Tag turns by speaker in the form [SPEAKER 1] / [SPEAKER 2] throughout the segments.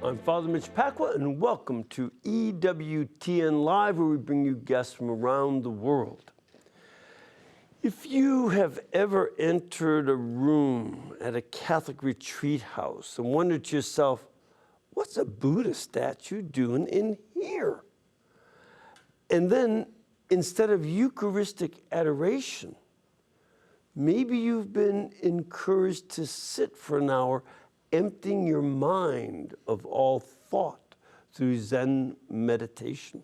[SPEAKER 1] I'm Father Mitch Pacwa, and welcome to Ewtn Live, where we bring you guests from around the world. If you have ever entered a room at a Catholic retreat house and wondered to yourself, what's a Buddha statue doing in here? And then, instead of Eucharistic adoration, maybe you've been encouraged to sit for an hour emptying your mind of all thought through Zen meditation.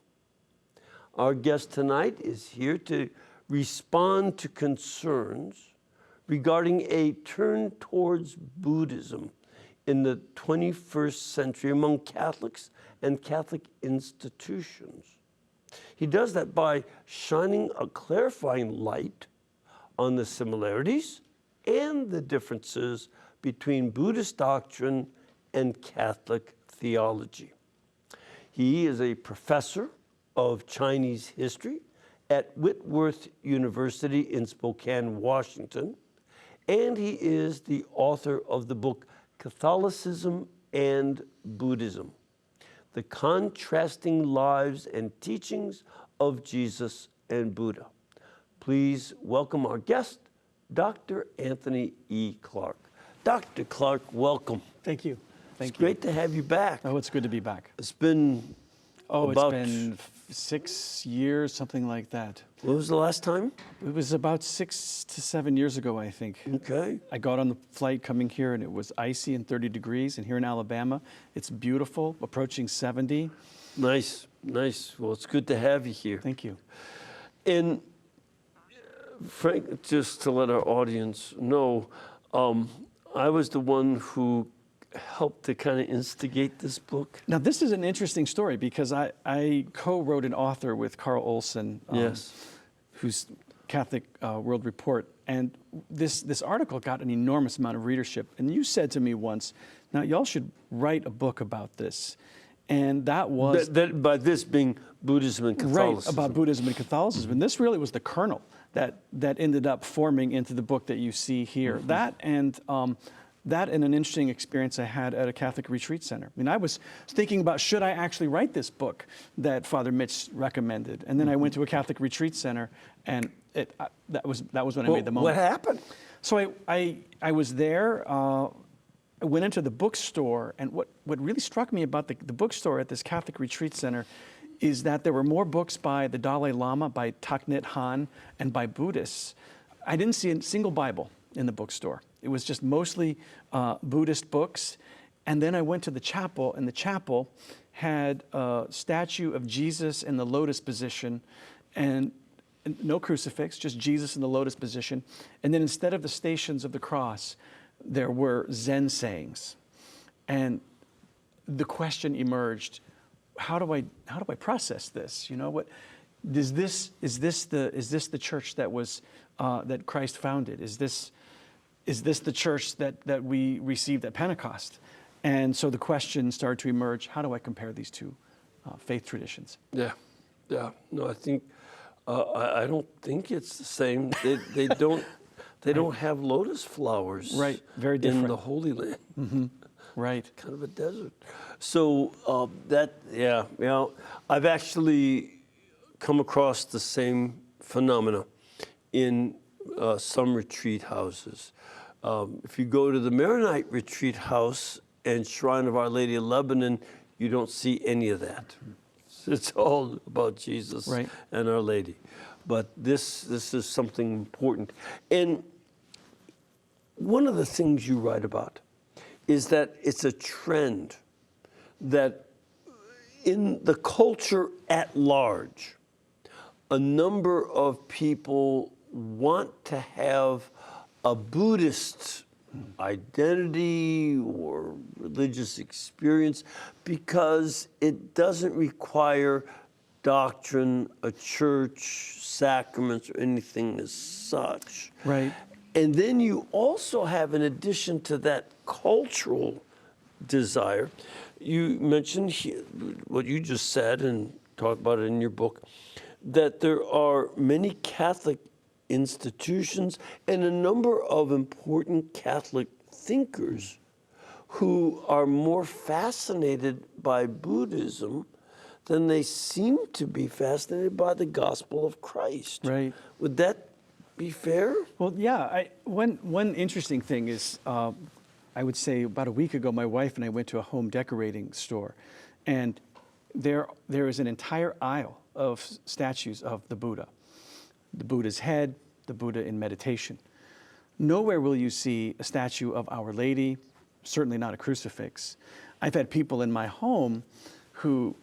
[SPEAKER 1] Our guest tonight is here to respond to concerns regarding a turn towards Buddhism in the 21st century among Catholics and Catholic institutions. He does that by shining a clarifying light on the similarities and the differences between Buddhist doctrine and Catholic theology. He is a professor of Chinese history at Whitworth University in Spokane, Washington, and he is the author of the book Catholicism and Buddhism: The Contrasting Lives and Teachings of Jesus and Buddha. Please welcome our guest, Dr. Anthony E. Clark. Dr. Clark, welcome.
[SPEAKER 2] Thank you.
[SPEAKER 1] It's great to have you back.
[SPEAKER 2] Oh, it's good to be back.
[SPEAKER 1] It's been
[SPEAKER 2] it's been 6 years, something like that.
[SPEAKER 1] What was the last time?
[SPEAKER 2] It was about 6 to 7 years ago, I think.
[SPEAKER 1] Okay.
[SPEAKER 2] I got on the flight coming here, and it was icy and 30 degrees. And here in Alabama, it's beautiful, approaching 70.
[SPEAKER 1] Nice, nice. Well, it's good to have you here.
[SPEAKER 2] Thank you.
[SPEAKER 1] And Frank, just to let our audience know, I was the one who helped to kind of instigate this book.
[SPEAKER 2] Now, this is an interesting story because I co-wrote an author with Carl Olson, who's Catholic World Report, and this article got an enormous amount of readership. And you said to me once, now y'all should write a book about this. And that was...
[SPEAKER 1] by this being Buddhism and Catholicism.
[SPEAKER 2] Right, about Buddhism and Catholicism. And this really was the kernel that ended up forming into the book that you see here. Mm-hmm. That and an interesting experience I had at a Catholic retreat center. I mean, I was thinking about, should I actually write this book that Father Mitch recommended? And then I went to a Catholic retreat center, and that was when I made the moment.
[SPEAKER 1] What happened?
[SPEAKER 2] So I was there. I went into the bookstore, and what really struck me about the bookstore at this Catholic retreat center is that there were more books by the Dalai Lama, by Thich Nhat Hanh, and by Buddhists. I didn't see a single Bible in the bookstore. It was just mostly Buddhist books. And then I went to the chapel, and the chapel had a statue of Jesus in the lotus position, and no crucifix, just Jesus in the lotus position. And then instead of the Stations of the Cross, there were Zen sayings. And the question emerged, how do I process this? You know, what is this the church that was that Christ founded? Is this the church that we received at Pentecost? And so the question started to emerge, how do I compare these two faith traditions?
[SPEAKER 1] Yeah. No, I think I don't think it's the same. They don't have lotus flowers.
[SPEAKER 2] Right. Very different
[SPEAKER 1] in the Holy Land.
[SPEAKER 2] Mm-hmm. Right.
[SPEAKER 1] Kind of a desert. So I've actually come across the same phenomena in some retreat houses. If you go to the Maronite retreat house and Shrine of Our Lady of Lebanon, you don't see any of that. It's all about Jesus and Our Lady. But this is something important. And one of the things you write about is that it's a trend that in the culture at large, a number of people want to have a Buddhist identity or religious experience because it doesn't require doctrine, a church, sacraments, or anything as such.
[SPEAKER 2] Right.
[SPEAKER 1] And then you also have, in addition to that cultural desire, you mentioned what you just said and talk about it in your book, that there are many Catholic institutions and a number of important Catholic thinkers who are more fascinated by Buddhism than they seem to be fascinated by the gospel of Christ.
[SPEAKER 2] Right.
[SPEAKER 1] Would that be fair?
[SPEAKER 2] Well, yeah. One interesting thing is, I would say about a week ago, my wife and I went to a home decorating store, and there is an entire aisle of statues of the Buddha. The Buddha's head, the Buddha in meditation. Nowhere will you see a statue of Our Lady, certainly not a crucifix. I've had people in my home who've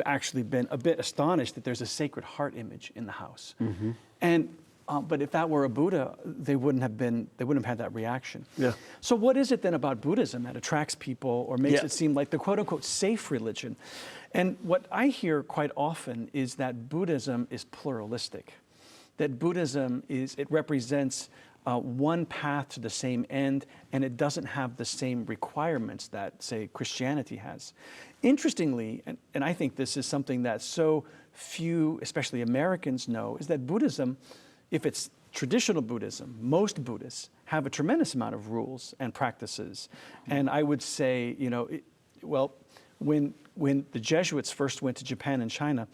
[SPEAKER 2] actually been a bit astonished that there's a Sacred Heart image in the house.
[SPEAKER 1] Mm-hmm.
[SPEAKER 2] And but if that were a Buddha, they wouldn't have had that reaction.
[SPEAKER 1] Yeah.
[SPEAKER 2] So what is it then about Buddhism that attracts people or makes
[SPEAKER 1] Yeah.
[SPEAKER 2] it seem like the quote unquote safe religion? And what I hear quite often is that Buddhism is pluralistic. That Buddhism it represents one path to the same end, and it doesn't have the same requirements that, say, Christianity has. Interestingly, and I think this is something that so few, especially Americans, know, is that Buddhism, if it's traditional Buddhism, most Buddhists have a tremendous amount of rules and practices. And I would say, when the Jesuits first went to Japan and China,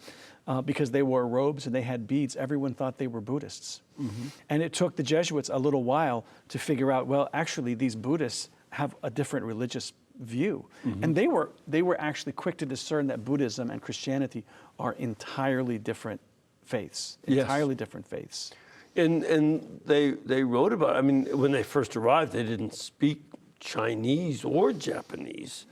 [SPEAKER 2] because they wore robes and they had beads, everyone thought they were Buddhists. Mm-hmm. And it took the Jesuits a little while to figure out, well, actually, these Buddhists have a different religious view. Mm-hmm. And they were actually quick to discern that Buddhism and Christianity are entirely different faiths.
[SPEAKER 1] Yes.
[SPEAKER 2] Entirely different faiths.
[SPEAKER 1] And they wrote about it. I mean, when they first arrived, they didn't speak Chinese or Japanese.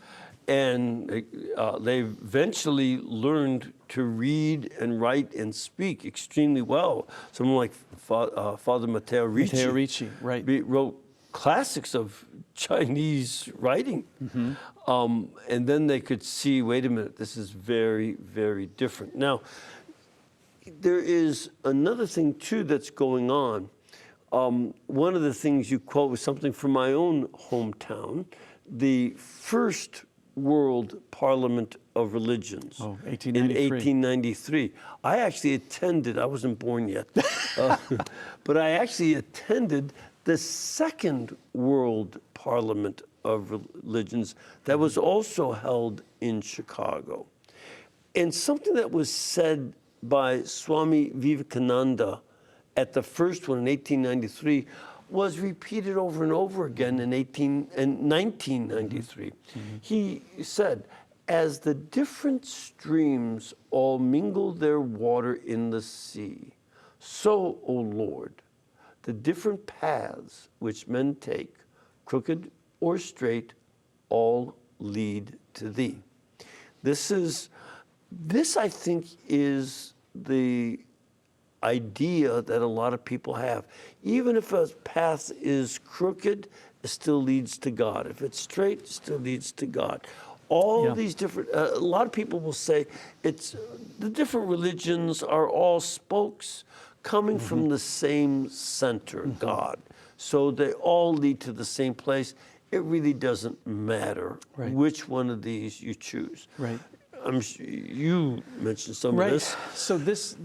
[SPEAKER 1] And they eventually learned to read and write and speak extremely well. Someone like Father Matteo Ricci.
[SPEAKER 2] Matteo Ricci, right.
[SPEAKER 1] Wrote classics of Chinese writing. Mm-hmm. And then they could see, wait a minute, this is very, very different. Now, there is another thing, too, that's going on. One of the things you quote was something from my own hometown, the first World Parliament of Religions
[SPEAKER 2] 1893.
[SPEAKER 1] in 1893. I actually attended, I wasn't born yet, but I actually attended the second World Parliament of Religions that was also held in Chicago. And something that was said by Swami Vivekananda at the first one in 1893 was repeated over and over again in 1993. Mm-hmm. He said, as the different streams all mingle their water in the sea, so, O Lord, the different paths which men take, crooked or straight, all lead to thee. This, I think, is the idea that a lot of people have. Even if a path is crooked, it still leads to God. If it's straight, it still leads to God. All these different, a lot of people will say the different religions are all spokes coming mm-hmm. from the same center, mm-hmm. God. So they all lead to the same place. It really doesn't matter which one of these you choose. Right. You mentioned some of this.
[SPEAKER 2] So this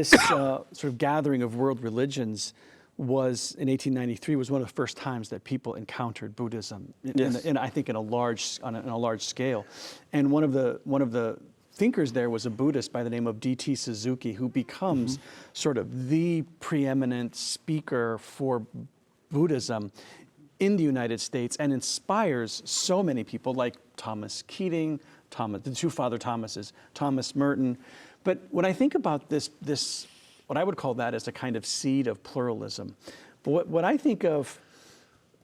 [SPEAKER 2] sort of gathering of world religions was in 1893 was one of the first times that people encountered Buddhism, I think on a large scale. And one of the thinkers there was a Buddhist by the name of D.T. Suzuki, who becomes mm-hmm. sort of the preeminent speaker for Buddhism in the United States and inspires so many people like Thomas Keating, the two Father Thomases, Thomas Merton. But when I think about this, what I would call that as a kind of seed of pluralism. But what I think of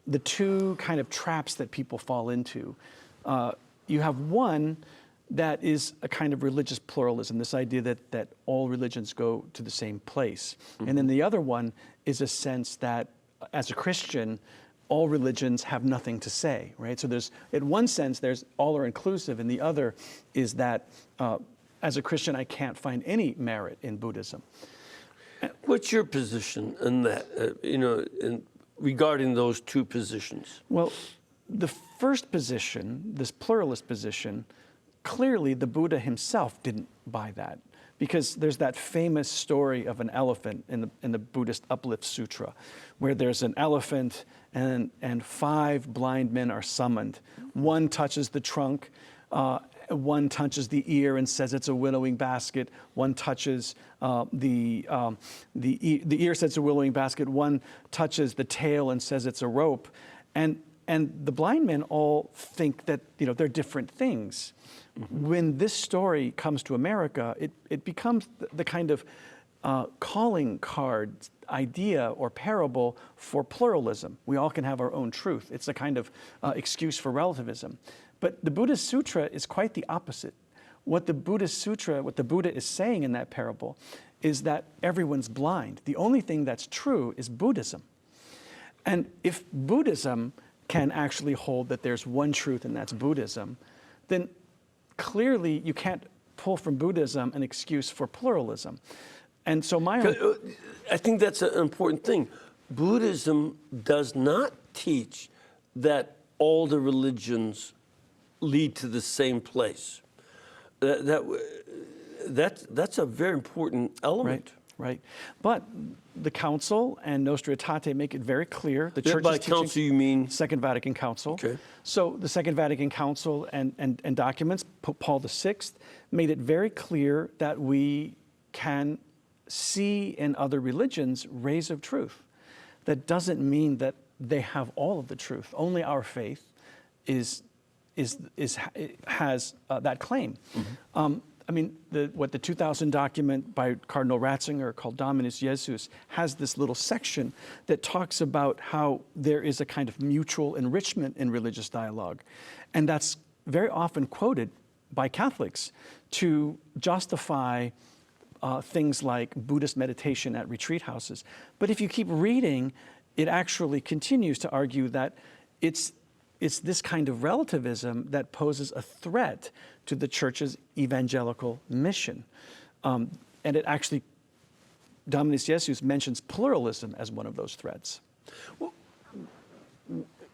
[SPEAKER 2] the two kind of traps that people fall into, you have one that is a kind of religious pluralism, this idea that all religions go to the same place. Mm-hmm. And then the other one is a sense that as a Christian, all religions have nothing to say, right? So in one sense, there's all are inclusive, and the other is that as a Christian, I can't find any merit in Buddhism.
[SPEAKER 1] What's your position in that, regarding those two positions?
[SPEAKER 2] Well, the first position, this pluralist position, clearly the Buddha himself didn't buy that, because there's that famous story of an elephant in the Buddhist Uplift Sutra, where there's an elephant and 5 blind men are summoned. One touches the trunk, one touches the ear and says it's a winnowing basket. One touches the ear says it's a winnowing basket. One touches the tail and says it's a rope. And the blind men all think that they're different things. Mm-hmm. When this story comes to America, it becomes the kind of calling card idea or parable for pluralism. We all can have our own truth. It's a kind of excuse for relativism. But the Buddhist Sutra is quite the opposite. What the Buddhist Sutra, what the Buddha is saying in that parable is that everyone's blind. The only thing that's true is Buddhism. And if Buddhism can actually hold that there's one truth and that's Buddhism, then clearly you can't pull from Buddhism an excuse for pluralism. And so
[SPEAKER 1] I think that's an important thing. Buddhism does not teach that all the religions lead to the same place. That's a very important element.
[SPEAKER 2] Right. But the Council and Nostra Aetate make it very clear. The Church
[SPEAKER 1] by Council you mean?
[SPEAKER 2] Second Vatican Council.
[SPEAKER 1] Okay.
[SPEAKER 2] So the Second Vatican Council and documents, Pope Paul VI, made it very clear that we can see in other religions rays of truth. That doesn't mean that they have all of the truth. Only our faith has that claim. Mm-hmm. I mean, the 2000 document by Cardinal Ratzinger called Dominus Jesus has this little section that talks about how there is a kind of mutual enrichment in religious dialogue. And that's very often quoted by Catholics to justify things like Buddhist meditation at retreat houses. But if you keep reading, it actually continues to argue that it's this kind of relativism that poses a threat to the Church's evangelical mission. And it actually, Dominus Jesus mentions pluralism as one of those threats.
[SPEAKER 1] Well,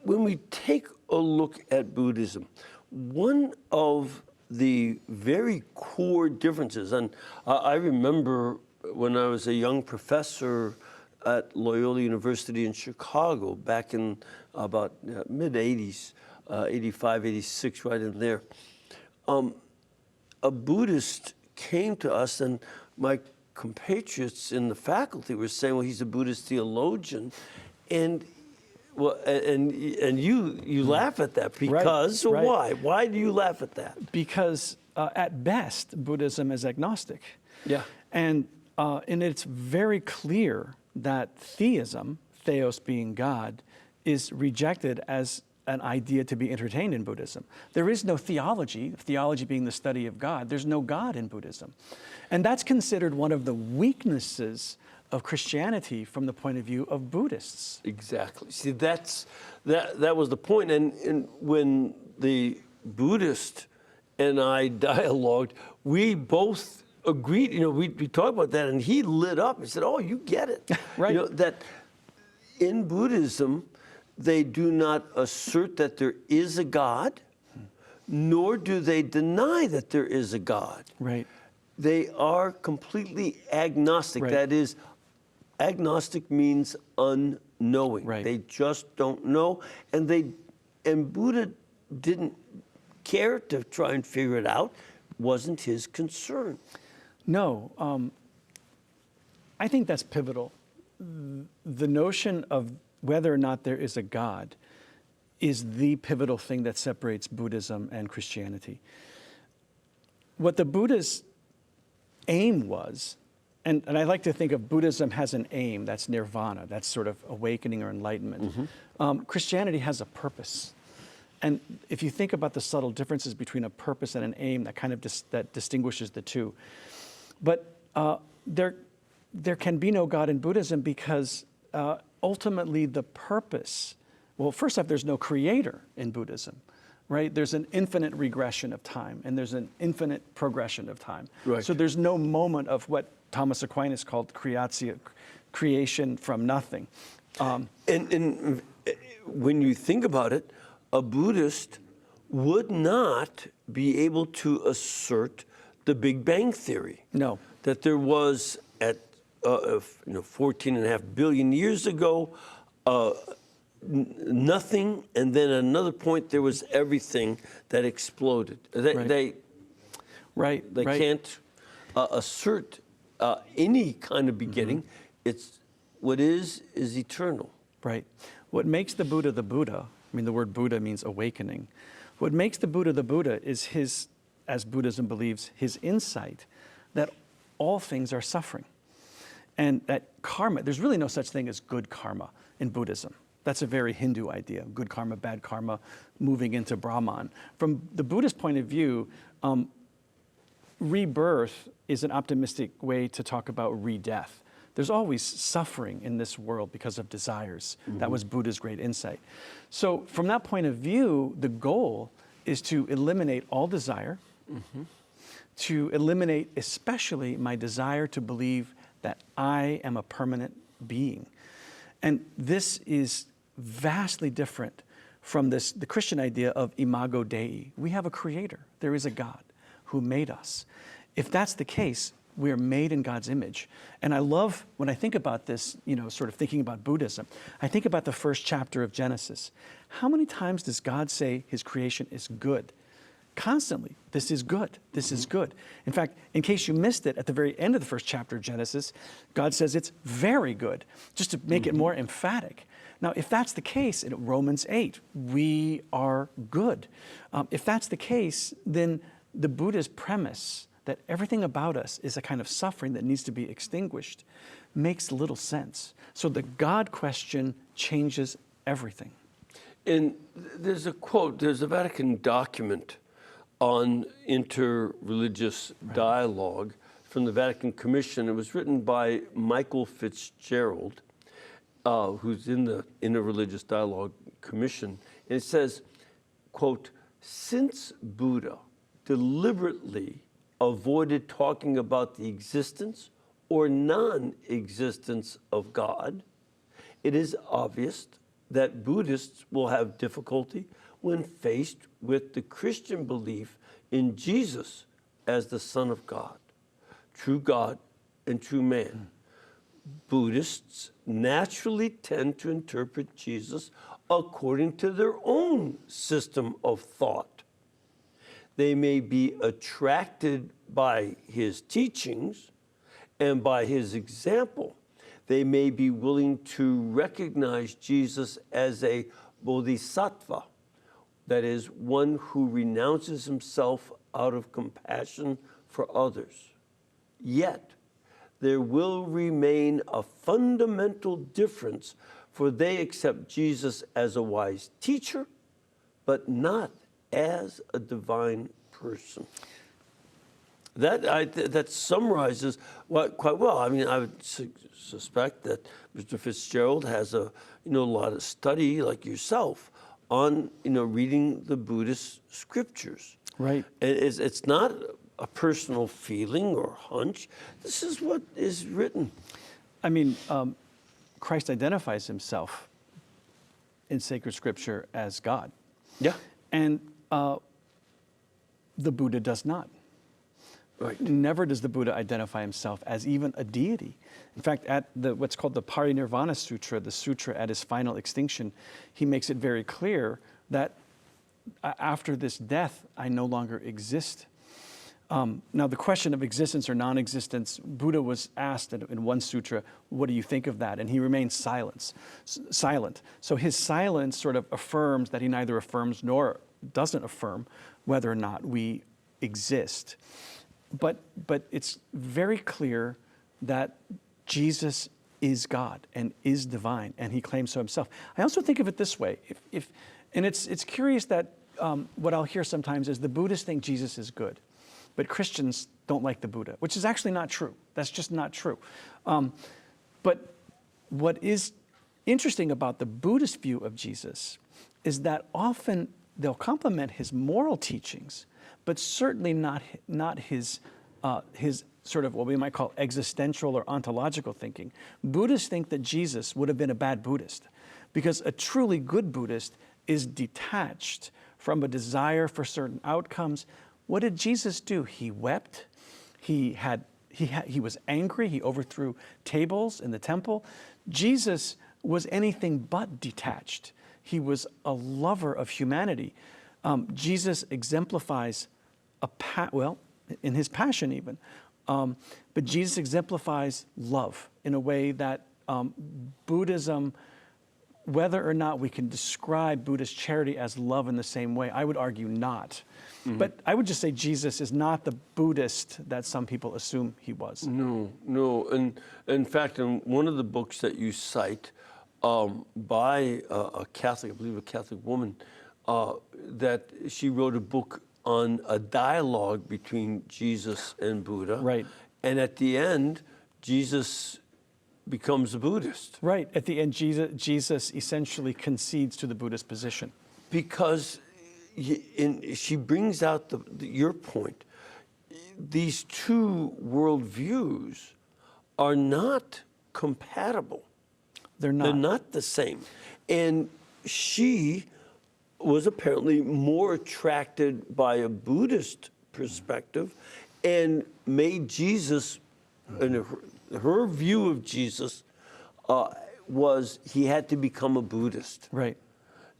[SPEAKER 1] when we take a look at Buddhism, one of the very core differences, and I remember when I was a young professor at Loyola University in Chicago back in about mid-'80s, 85, 86, right in there. A Buddhist came to us, and my compatriots in the faculty were saying, well, he's a Buddhist theologian. And you laugh at that because,
[SPEAKER 2] right.
[SPEAKER 1] Why? Why do you laugh at that?
[SPEAKER 2] Because at best, Buddhism is agnostic.
[SPEAKER 1] Yeah.
[SPEAKER 2] And it's very clear that theism, theos being God, is rejected as an idea to be entertained in Buddhism. There is no theology being the study of God. There's no God in Buddhism. And that's considered one of the weaknesses of Christianity from the point of view of Buddhists.
[SPEAKER 1] Exactly. See, that was the point. And when the Buddhist and I dialogued, we both agreed, we talked about that, and he lit up and said, oh, you get it.
[SPEAKER 2] Right.
[SPEAKER 1] That in Buddhism, they do not assert that there is a God, nor do they deny that there is a God.
[SPEAKER 2] Right.
[SPEAKER 1] They are completely agnostic.
[SPEAKER 2] Right.
[SPEAKER 1] That is, agnostic means unknowing.
[SPEAKER 2] Right.
[SPEAKER 1] They just don't know, and Buddha didn't care to try and figure it out. Wasn't his concern.
[SPEAKER 2] No, I think that's pivotal. The notion of whether or not there is a God is the pivotal thing that separates Buddhism and Christianity. What the Buddha's aim was, and I like to think of Buddhism has an aim, that's nirvana, that's sort of awakening or enlightenment. Mm-hmm. Christianity has a purpose. And if you think about the subtle differences between a purpose and an aim, that kind of that distinguishes the two. But there can be no God in Buddhism because ultimately the purpose, well, first off, there's no creator in Buddhism, right? There's an infinite regression of time, and there's an infinite progression of time.
[SPEAKER 1] Right.
[SPEAKER 2] So there's no moment of what Thomas Aquinas called creation from nothing.
[SPEAKER 1] And when you think about it, a Buddhist would not be able to assert the Big Bang Theory.
[SPEAKER 2] No.
[SPEAKER 1] that there was at 14.5 billion years ago, nothing, and then at another point there was everything that exploded. They can't assert any kind of beginning. It's what is eternal.
[SPEAKER 2] Right. What makes the Buddha, I mean, the word Buddha means awakening. What makes the Buddha is his, as Buddhism believes, his insight that all things are suffering. And that karma, there's really no such thing as good karma in Buddhism. That's a very Hindu idea, good karma, bad karma, moving into Brahman. From the Buddhist point of view, rebirth is an optimistic way to talk about re-death. There's always suffering in this world because of desires. That was Buddha's great insight. So from that point of view, the goal is to eliminate all desire, to eliminate especially my desire to believe that I am a permanent being. And this is vastly different from the Christian idea of imago Dei. We have a creator. There is a God who made us. If that's the case, we are made in God's image. And I love, when I think about this, sort of thinking about Buddhism, I think about the first chapter of Genesis. How many times does God say his creation is good? Constantly, this is good, this is good. In fact, in case you missed it, at the very end of the first chapter of Genesis, God says it's very good, just to make it more emphatic. Now, if that's the case, in Romans 8, we are good. If that's the case, then the Buddha's premise that everything about us is a kind of suffering that needs to be extinguished makes little sense. So the God question changes everything.
[SPEAKER 1] And there's a quote, there's a Vatican document on interreligious dialogue from the Vatican Commission. It was written by Michael Fitzgerald, who's in the Interreligious Dialogue Commission. And it says, quote, since Buddha deliberately avoided talking about the existence or non-existence of God, it is obvious that Buddhists will have difficulty when faced with the Christian belief in Jesus as the Son of God and true man. Buddhists naturally tend to interpret Jesus according to their own system of thought. They may be attracted by his teachings and by his example. They may be willing to recognize Jesus as a bodhisattva, that is, one who renounces himself out of compassion for others. Yet, there will remain a fundamental difference, for they accept Jesus as a wise teacher, but not as a divine person. That summarizes quite well. I mean, I would suspect that Mr. Fitzgerald has a lot of study, like yourself, on reading the Buddhist scriptures.
[SPEAKER 2] Right.
[SPEAKER 1] It's not a personal feeling or hunch. This is what is written.
[SPEAKER 2] I mean, Christ identifies himself in sacred scripture as God.
[SPEAKER 1] Yeah.
[SPEAKER 2] And the Buddha does not.
[SPEAKER 1] Right.
[SPEAKER 2] Never does the Buddha identify himself as even a deity. In fact, at what's called the Parinirvana Sutra, the sutra at his final extinction, he makes it very clear that after this death, I no longer exist. Now, the question of existence or non-existence, Buddha was asked in one sutra, what do you think of that? And he remained silent. So his silence sort of affirms that he neither affirms nor doesn't affirm whether or not we exist. But it's very clear that Jesus is God and is divine, and he claims so himself. I also think of it this way, and it's curious that what I'll hear sometimes is the Buddhists think Jesus is good, but Christians don't like the Buddha, which is actually not true. That's just not true. But what is interesting about the Buddhist view of Jesus is that often they'll compliment his moral teachings, but certainly not his sort of what we might call existential or ontological thinking. Buddhists think that Jesus would have been a bad Buddhist because a truly good Buddhist is detached from a desire for certain outcomes. What did Jesus do? He wept. He had he was angry. He overthrew tables in the temple. Jesus was anything but detached. He was a lover of humanity. Jesus exemplifies in his passion even, but Jesus exemplifies love in a way that Buddhism, whether or not we can describe Buddhist charity as love in the same way, I would argue not. Mm-hmm. But I would just say Jesus is not the Buddhist that some people assume he was.
[SPEAKER 1] No. And in fact, in one of the books that you cite by a Catholic, I believe a Catholic woman, that she wrote a book on a dialogue between Jesus and Buddha.
[SPEAKER 2] Right.
[SPEAKER 1] And at the end, Jesus becomes a Buddhist.
[SPEAKER 2] Right. At the end, Jesus essentially concedes to the Buddhist position.
[SPEAKER 1] Because she brings out your point. These two worldviews are not compatible.
[SPEAKER 2] They're not.
[SPEAKER 1] They're not the same. And she was apparently more attracted by a Buddhist perspective and made Jesus, and her view of Jesus was he had to become a Buddhist.
[SPEAKER 2] Right.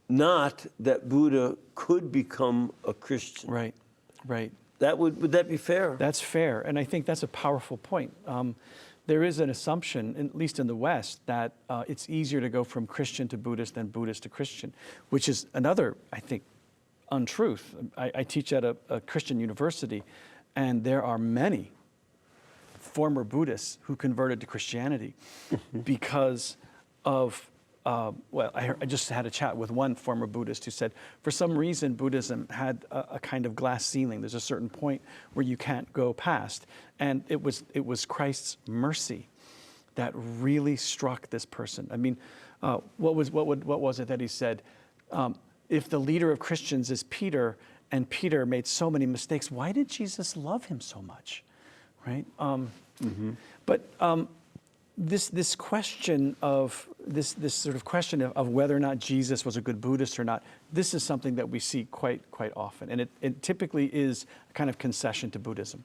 [SPEAKER 2] Not
[SPEAKER 1] that Buddha could become a Christian.
[SPEAKER 2] Right.
[SPEAKER 1] Would that be fair?
[SPEAKER 2] That's fair, and I think that's a powerful point. There is an assumption, at least in the West, that it's easier to go from Christian to Buddhist than Buddhist to Christian, which is another, I think, untruth. I teach at a Christian university, and there are many former Buddhists who converted to Christianity because of, I just had a chat with one former Buddhist who said, for some reason, Buddhism had a kind of glass ceiling. There's a certain point where you can't go past. And it was Christ's mercy that really struck this person. I mean, what was it that he said? If the leader of Christians is Peter, and Peter made so many mistakes, why did Jesus love him so much, right? But this question of this sort of question of whether or not Jesus was a good Buddhist or not, this is something that we see quite often, and it typically is a kind of concession to Buddhism.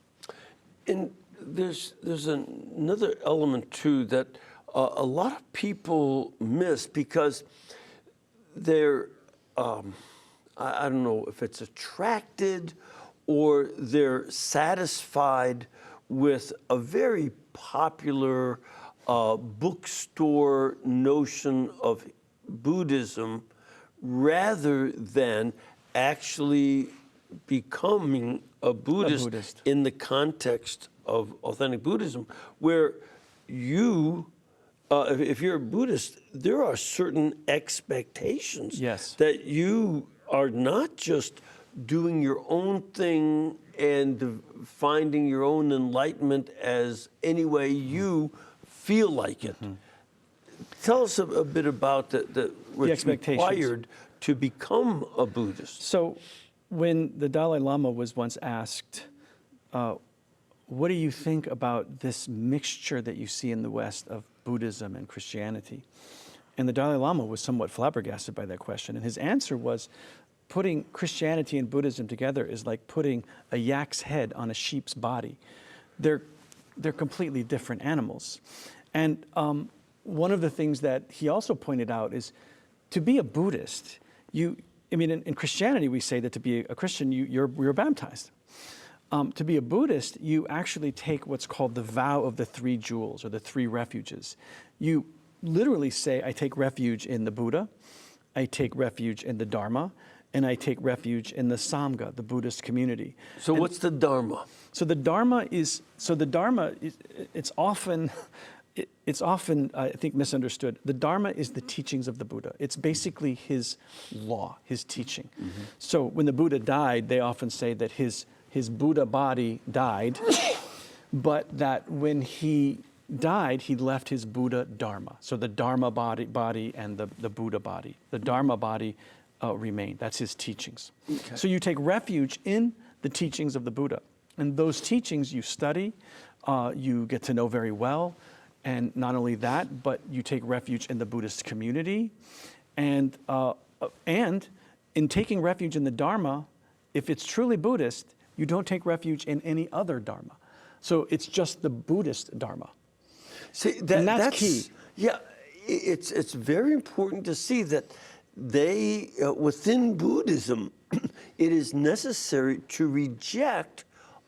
[SPEAKER 2] And
[SPEAKER 1] there's another element too that a lot of people miss because they're I don't know if it's attracted or they're satisfied with a very popular bookstore notion of Buddhism rather than actually becoming a Buddhist in the context of authentic Buddhism, where you, if you're a Buddhist, there are certain expectations that you are not just doing your own thing and finding your own enlightenment as any way you feel like it. Tell us a bit about what's required to become a Buddhist.
[SPEAKER 2] So when the Dalai Lama was once asked, what do you think about this mixture that you see in the West of Buddhism and Christianity? And the Dalai Lama was somewhat flabbergasted by that question. And his answer was, putting Christianity and Buddhism together is like putting a yak's head on a sheep's body. They're completely different animals. And one of the things that he also pointed out is to be a Buddhist, in Christianity we say that to be a Christian, you're baptized. To be a Buddhist, you actually take what's called the vow of the three jewels or the three refuges. You literally say, I take refuge in the Buddha, I take refuge in the Dharma, and I take refuge in the Sangha, the Buddhist community.
[SPEAKER 1] So what's the Dharma?
[SPEAKER 2] So the Dharma is it's often I think misunderstood. The Dharma is the teachings of the Buddha. It's basically his law, his teaching. So when the Buddha died, they often say that his Buddha body died, but that when he died, he left his Buddha Dharma. So the Dharma body and the Buddha body. The Dharma body remained. That's his teachings. Okay. So you take refuge in the teachings of the Buddha. And those teachings you study, you get to know very well. And not only that, but you take refuge in the Buddhist community. And in taking refuge in the Dharma, if it's truly Buddhist, you don't take refuge in any other Dharma. So it's just the Buddhist Dharma.
[SPEAKER 1] See,
[SPEAKER 2] And that's key.
[SPEAKER 1] Yeah, it's very important to see that they, within Buddhism, it is necessary to reject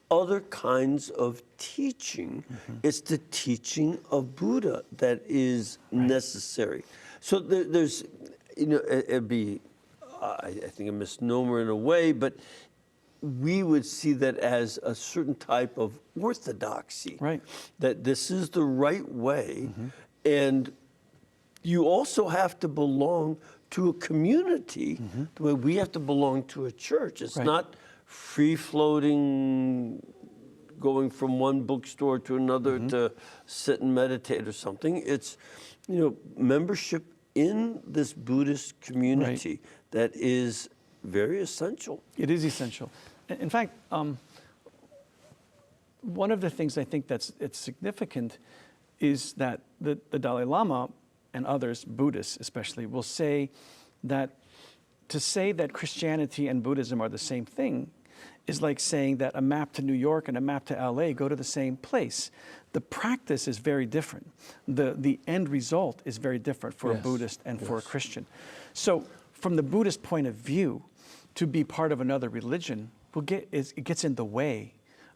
[SPEAKER 1] other kinds of teaching. It's the teaching of Buddha that is necessary. So there's, it'd be, I think, a misnomer in a way, but we would see that as a certain type of orthodoxy.
[SPEAKER 2] Right.
[SPEAKER 1] That this is the right way, and you also have to belong to a community the way we have to belong to a church. It's not free-floating, going from one bookstore to another to sit and meditate or something. It's, membership in this Buddhist community that is very essential.
[SPEAKER 2] It is essential. In fact, one of the things I think it's significant is that the Dalai Lama and others, Buddhists especially, will say that to say that Christianity and Buddhism are the same thing is like saying that a map to New York and a map to LA go to the same place. The practice is very different. The end result is very different for a Buddhist and for a Christian. So from the Buddhist point of view, to be part of another religion it gets in the way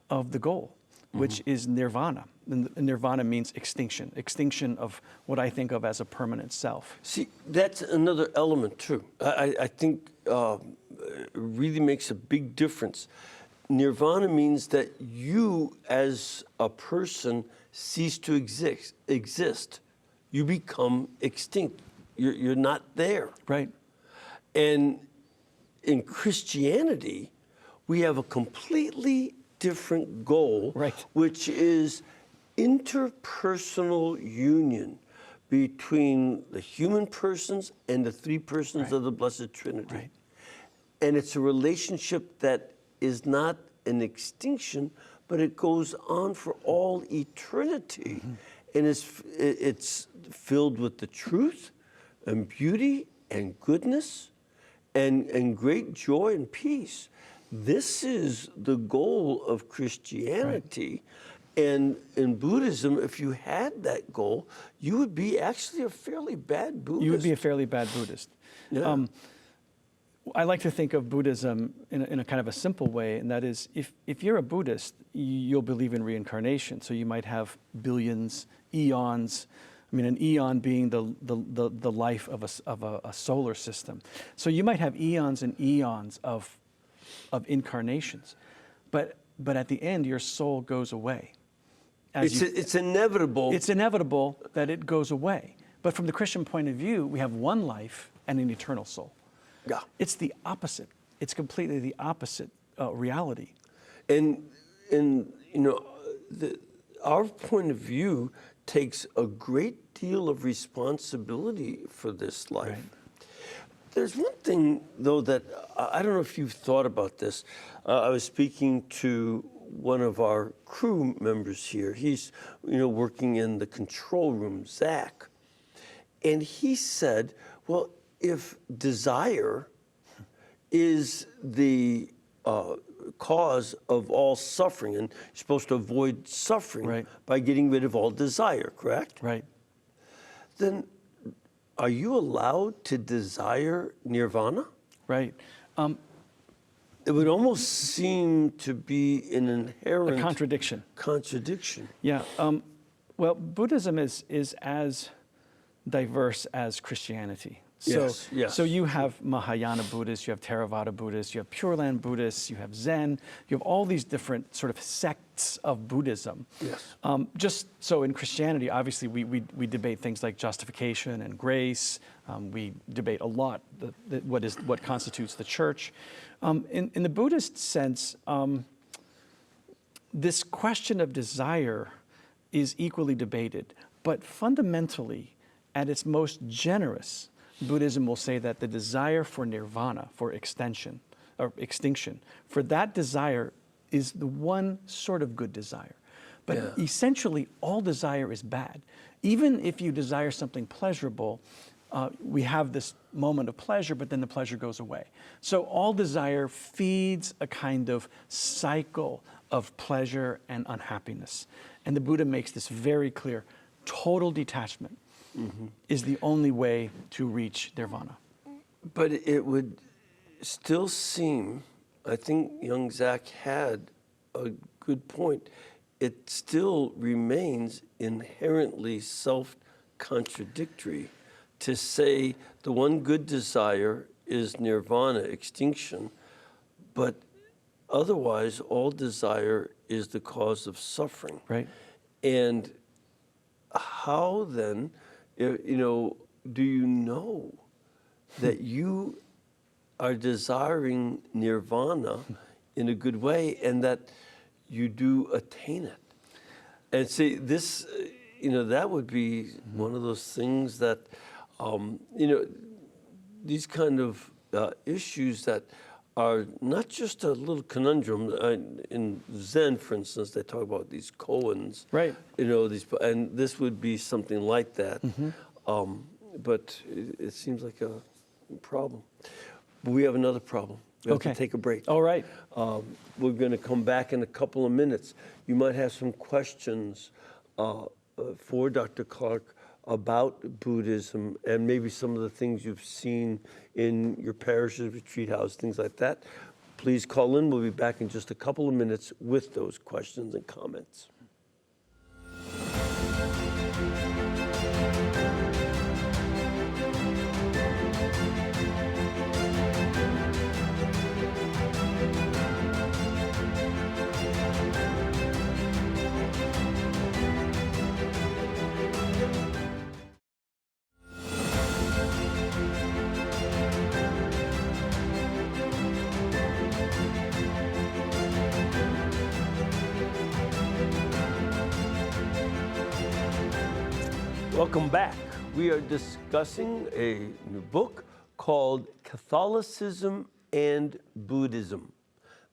[SPEAKER 2] of the goal, which is nirvana. And nirvana means extinction of what I think of as a permanent self.
[SPEAKER 1] See, that's another element too. I think it really makes a big difference. Nirvana means that you as a person cease to exist. You become extinct. You're not there.
[SPEAKER 2] Right.
[SPEAKER 1] And in Christianity, we have a completely different goal, which is interpersonal union between the human persons and the three persons of the Blessed Trinity. And it's a relationship that is not an extinction, but it goes on for all eternity. And it's filled with the truth and beauty and goodness and great joy and peace. This is the goal of Christianity. And in Buddhism, if you had that goal, you would be actually a fairly bad Buddhist.
[SPEAKER 2] You would be a fairly bad Buddhist.
[SPEAKER 1] Yeah.
[SPEAKER 2] I like to think of Buddhism in a kind of a simple way, and that is, if you're a Buddhist, you'll believe in reincarnation. So you might have billions, eons. I mean, an eon being the life of a solar system. So you might have eons and eons of incarnations, but at the end, your soul goes away.
[SPEAKER 1] It's inevitable.
[SPEAKER 2] It's inevitable that it goes away. But from the Christian point of view, we have one life and an eternal soul.
[SPEAKER 1] Yeah.
[SPEAKER 2] It's the opposite. It's completely the opposite reality.
[SPEAKER 1] And our point of view takes a great deal of responsibility for this life. Right. There's one thing, though, that I don't know if you've thought about this. I was speaking to one of our crew members here. He's, working in the control room, Zach. And he said, well, if desire is the cause of all suffering, and you're supposed to avoid suffering by getting rid of all desire, correct?
[SPEAKER 2] Right.
[SPEAKER 1] Then are you allowed to desire nirvana?
[SPEAKER 2] Right.
[SPEAKER 1] It would almost seem to be an inherent...
[SPEAKER 2] A contradiction.
[SPEAKER 1] Contradiction.
[SPEAKER 2] Yeah. Well, Buddhism is as diverse as Christianity. So,
[SPEAKER 1] yes.
[SPEAKER 2] So you have Mahayana Buddhists, you have Theravada Buddhists, you have Pure Land Buddhists, you have Zen, you have all these different sort of sects of Buddhism.
[SPEAKER 1] Yes.
[SPEAKER 2] Just so in Christianity, obviously we debate things like justification and grace. We debate a lot what constitutes the church. In the Buddhist sense, this question of desire is equally debated, but fundamentally, at its most generous, Buddhism will say that the desire for nirvana, for extinction, for that desire is the one sort of good desire. But essentially, all desire is bad. Even if you desire something pleasurable, we have this moment of pleasure, but then the pleasure goes away. So all desire feeds a kind of cycle of pleasure and unhappiness. And the Buddha makes this very clear. Total detachment is the only way to reach nirvana.
[SPEAKER 1] But it would still seem, I think young Zach had a good point, it still remains inherently self-contradictory to say the one good desire is nirvana, extinction, but otherwise all desire is the cause of suffering.
[SPEAKER 2] Right.
[SPEAKER 1] And how then, do you know that you are desiring nirvana in a good way and that you do attain it? And see, this, that would be one of those things that, these kind of issues that are not just a little conundrum. In Zen, for instance, they talk about these koans.
[SPEAKER 2] Right.
[SPEAKER 1] And this would be something like that. But it seems like a problem. But we have another problem. We have to take a break.
[SPEAKER 2] All right.
[SPEAKER 1] We're going to come back in a couple of minutes. You might have some questions for Dr. Clark about Buddhism and maybe some of the things you've seen in your parishes, retreat house, things like that. Please call in. We'll be back in just a couple of minutes with those questions and comments. Welcome back. We are discussing a new book called Catholicism and Buddhism,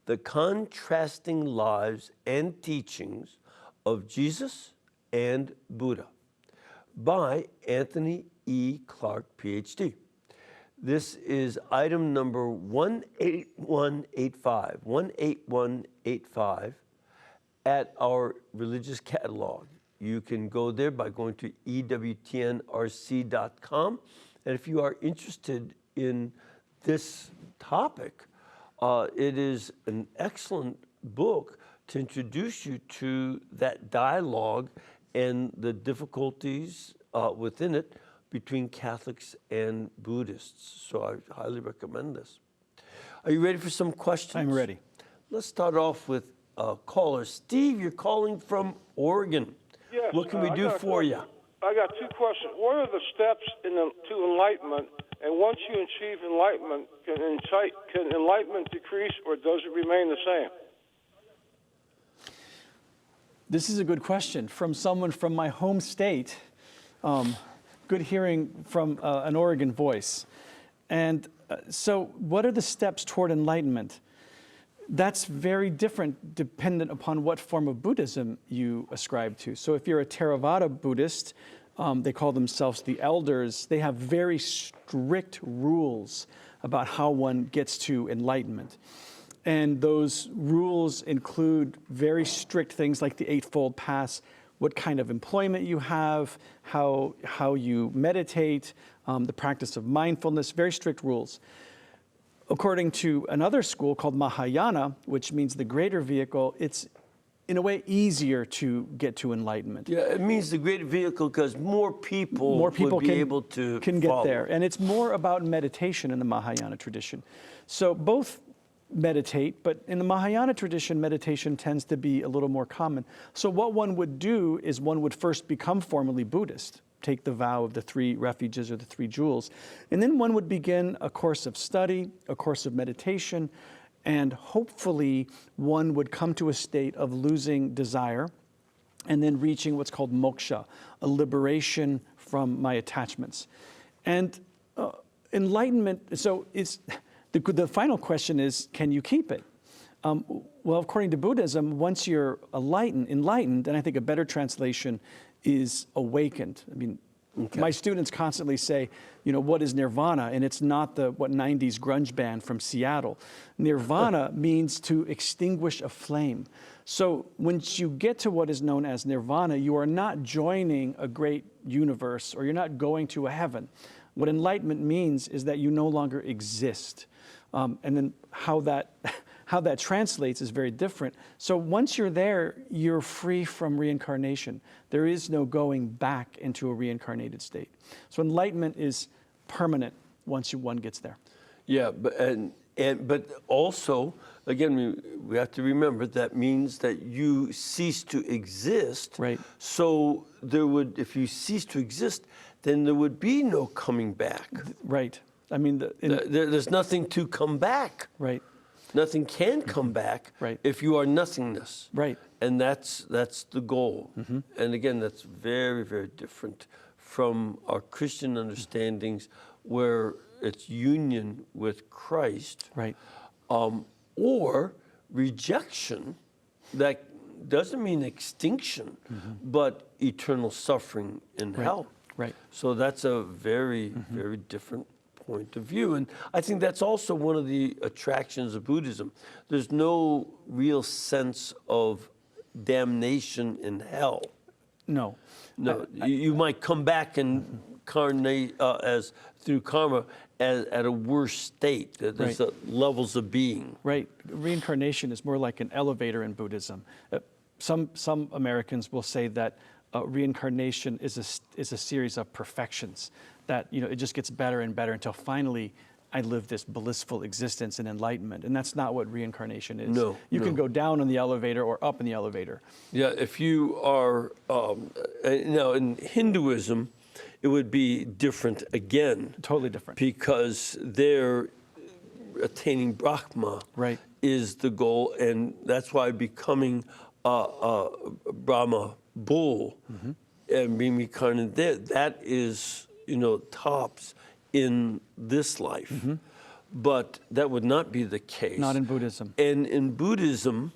[SPEAKER 1] The Contrasting Lives and Teachings of Jesus and Buddha by Anthony E. Clark, Ph.D. This is item number 18185 at our religious catalog. You can go there by going to ewtnrc.com. And if you are interested in this topic, it is an excellent book to introduce you to that dialogue and the difficulties within it between Catholics and Buddhists. So I highly recommend this. Are you ready for some questions?
[SPEAKER 2] I'm ready.
[SPEAKER 1] Let's start off with a caller. Steve, you're calling from Oregon.
[SPEAKER 3] Yes.
[SPEAKER 1] What can we do for you?
[SPEAKER 3] I got two questions. What are the steps to enlightenment? And once you achieve enlightenment, can enlightenment decrease or does it remain the same?
[SPEAKER 2] This is a good question from someone from my home state. Good hearing from an Oregon voice. And so what are the steps toward enlightenment? That's very different dependent upon what form of Buddhism you ascribe to. So if you're a Theravada Buddhist, they call themselves the elders, they have very strict rules about how one gets to enlightenment. And those rules include very strict things like the Eightfold Path, what kind of employment you have, how you meditate, the practice of mindfulness, very strict rules. According to another school called Mahayana, which means the greater vehicle, it's in a way easier to get to enlightenment.
[SPEAKER 1] Yeah, it means the greater vehicle because more people would be able to
[SPEAKER 2] can
[SPEAKER 1] follow.
[SPEAKER 2] Get there. And it's more about meditation in the Mahayana tradition. So both meditate, but in the Mahayana tradition, meditation tends to be a little more common. So what one would do is one would first become formally Buddhist, take the vow of the three refuges or the three jewels. And then one would begin a course of study, a course of meditation, and hopefully one would come to a state of losing desire and then reaching what's called moksha, a liberation from my attachments. And enlightenment, so it's, the final question is, can you keep it? Well, according to Buddhism, once you're enlightened, and I think a better translation is awakened. I mean, my students constantly say, what is nirvana? And it's not the 90s grunge band from Seattle. Nirvana means to extinguish a flame. So once you get to what is known as nirvana, you are not joining a great universe, or you're not going to a heaven. What enlightenment means is that you no longer exist. And then how that translates is very different. So once you're there, you're free from reincarnation. There is no going back into a reincarnated state. So enlightenment is permanent once one gets there.
[SPEAKER 1] Yeah, but also, again, we have to remember that means that you cease to exist.
[SPEAKER 2] Right.
[SPEAKER 1] So if you cease to exist, then there would be no coming back.
[SPEAKER 2] Right. I mean,
[SPEAKER 1] there's nothing to come back.
[SPEAKER 2] Right.
[SPEAKER 1] Nothing can come back
[SPEAKER 2] Right.
[SPEAKER 1] if you are nothingness.
[SPEAKER 2] Right.
[SPEAKER 1] And that's the goal. And again, that's very, very different from our Christian understandings, where it's union with Christ.
[SPEAKER 2] Right.
[SPEAKER 1] Or rejection. That doesn't mean extinction, but eternal suffering in hell.
[SPEAKER 2] Right.
[SPEAKER 1] So that's a very, very different point of view. And I think that's also one of the attractions of Buddhism. There's no real sense of damnation in hell.
[SPEAKER 2] No.
[SPEAKER 1] No, you might come back and incarnate as through karma at a worse state. There's levels of being.
[SPEAKER 2] Right. Reincarnation is more like an elevator in Buddhism. Some Americans will say that reincarnation is a series of perfections, that it just gets better and better until finally I live this blissful existence in enlightenment. And that's not what reincarnation is.
[SPEAKER 1] No.
[SPEAKER 2] You can go down in the elevator or up in the elevator.
[SPEAKER 1] Yeah, if you are, now in Hinduism, it would be different again.
[SPEAKER 2] Totally different.
[SPEAKER 1] Because they're attaining Brahma is the goal, and that's why becoming a Brahma bull and being reincarnated there, that is, tops in this life. But that would not be the case.
[SPEAKER 2] Not in Buddhism.
[SPEAKER 1] And in Buddhism,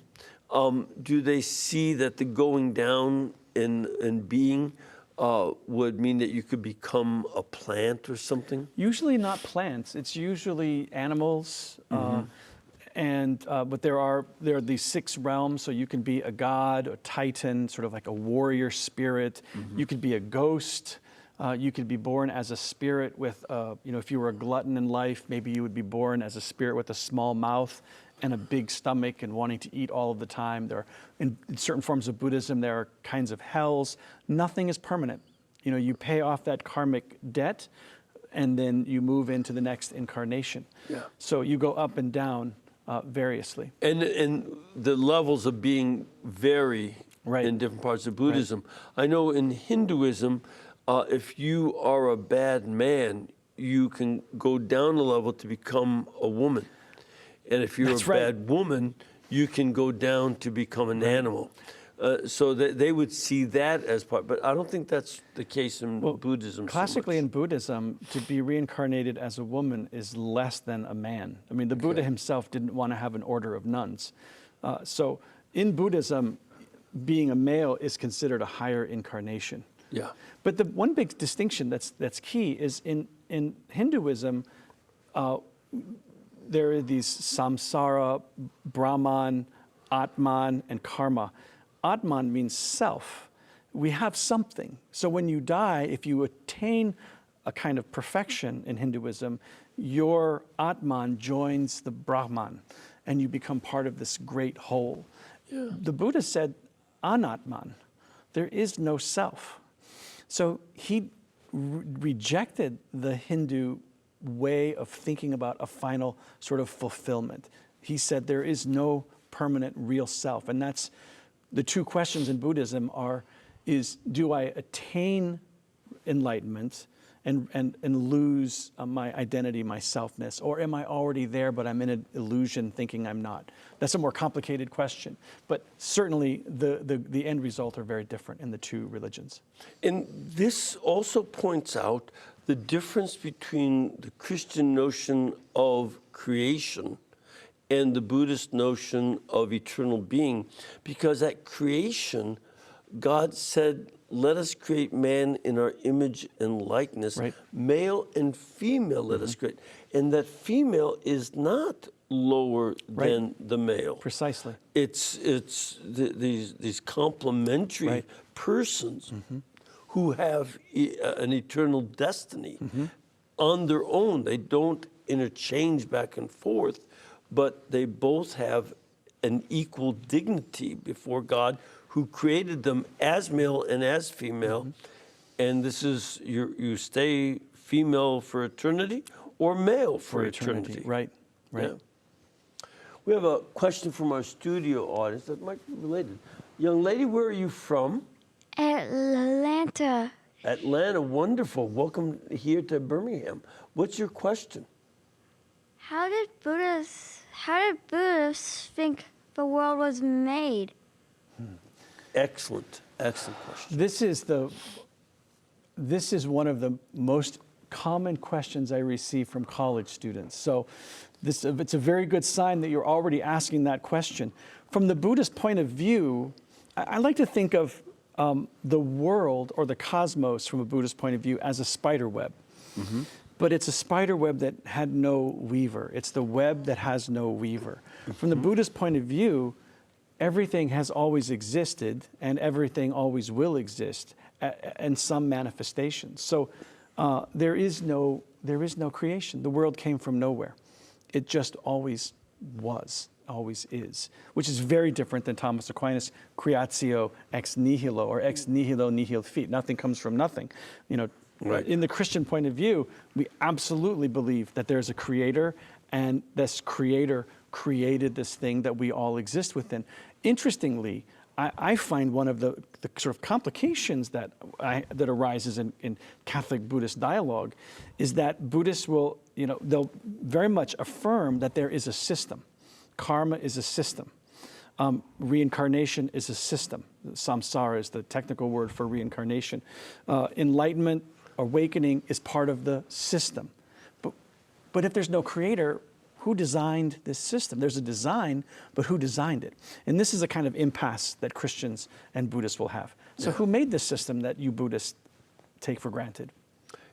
[SPEAKER 1] do they see that the going down in being would mean that you could become a plant or something?
[SPEAKER 2] Usually not plants. It's usually animals. But there are these 6 realms, so you can be a god, a titan, sort of like a warrior spirit. You could be a ghost. You could be born as a spirit with, if you were a glutton in life, maybe you would be born as a spirit with a small mouth and a big stomach and wanting to eat all of the time. In certain forms of Buddhism, there are kinds of hells. Nothing is permanent. You pay off that karmic debt, and then you move into the next incarnation.
[SPEAKER 1] Yeah.
[SPEAKER 2] So you go up and down variously.
[SPEAKER 1] And the levels of being vary in different parts of Buddhism. I know in Hinduism, if you are a bad man, you can go down a level to become a woman. And if you're a bad woman, you can go down to become an animal. So they would see that as part, but I don't think that's the case in Buddhism.
[SPEAKER 2] Classically in Buddhism, to be reincarnated as a woman is less than a man. I mean, the Buddha himself didn't want to have an order of nuns. So in Buddhism, being a male is considered a higher incarnation.
[SPEAKER 1] Yeah.
[SPEAKER 2] But the one big distinction that's key is in Hinduism, there are these samsara, Brahman, Atman, and karma. Atman means self. We have something. So when you die, if you attain a kind of perfection in Hinduism, your Atman joins the Brahman, and you become part of this great whole. Yeah. The Buddha said, Anatman, there is no self. So he rejected the Hindu way of thinking about a final sort of fulfillment. He said there is no permanent real self, and that's the 2 questions in Buddhism is do I attain enlightenment and lose my identity, my selfness, or am I already there but I'm in an illusion thinking I'm not? That's a more complicated question, but certainly the end result are very different in the 2 religions.
[SPEAKER 1] And this also points out the difference between the Christian notion of creation and the Buddhist notion of eternal being, because at creation, God said, let us create man in our image and likeness, male and female let us create. And that female is not lower than the male.
[SPEAKER 2] Precisely.
[SPEAKER 1] It's these complementary
[SPEAKER 2] Right.
[SPEAKER 1] persons who have an eternal destiny on their own. They don't interchange back and forth, but they both have an equal dignity before God, who created them as male and as female. And this is, you stay female for eternity or male for eternity.
[SPEAKER 2] Right, right.
[SPEAKER 1] Yeah. We have a question from our studio audience that might be related. Young lady, where are you from?
[SPEAKER 4] Atlanta.
[SPEAKER 1] Atlanta, wonderful. Welcome here to Birmingham. What's your question?
[SPEAKER 4] How did Buddhists think the world was made?
[SPEAKER 1] Excellent, excellent question.
[SPEAKER 2] This is one of the most common questions I receive from college students. So it's a very good sign that you're already asking that question. From the Buddhist point of view, I like to think of the world or the cosmos from a Buddhist point of view as a spider web. But it's a spider web that had no weaver. It's the web that has no weaver. From the Buddhist point of view, everything has always existed and everything always will exist in some manifestation. So there is no creation. The world came from nowhere. It just always was, always is, which is very different than Thomas Aquinas' creatio ex nihilo, or ex nihilo nihil fit. Nothing comes from nothing. You know,
[SPEAKER 1] right.
[SPEAKER 2] In the Christian point of view, we absolutely believe that there's a creator, and this creator created this thing that we all exist within. Interestingly, I find one of the sort of complications that arises in Catholic Buddhist dialogue is that Buddhists will, they'll very much affirm that there is a system. Karma is a system. Reincarnation is a system. Samsara is the technical word for reincarnation. Enlightenment, awakening is part of the system. But if there's no creator, who designed this system? There's a design, but who designed it? And this is a kind of impasse that Christians and Buddhists will have. So who made this system that you Buddhists take for granted?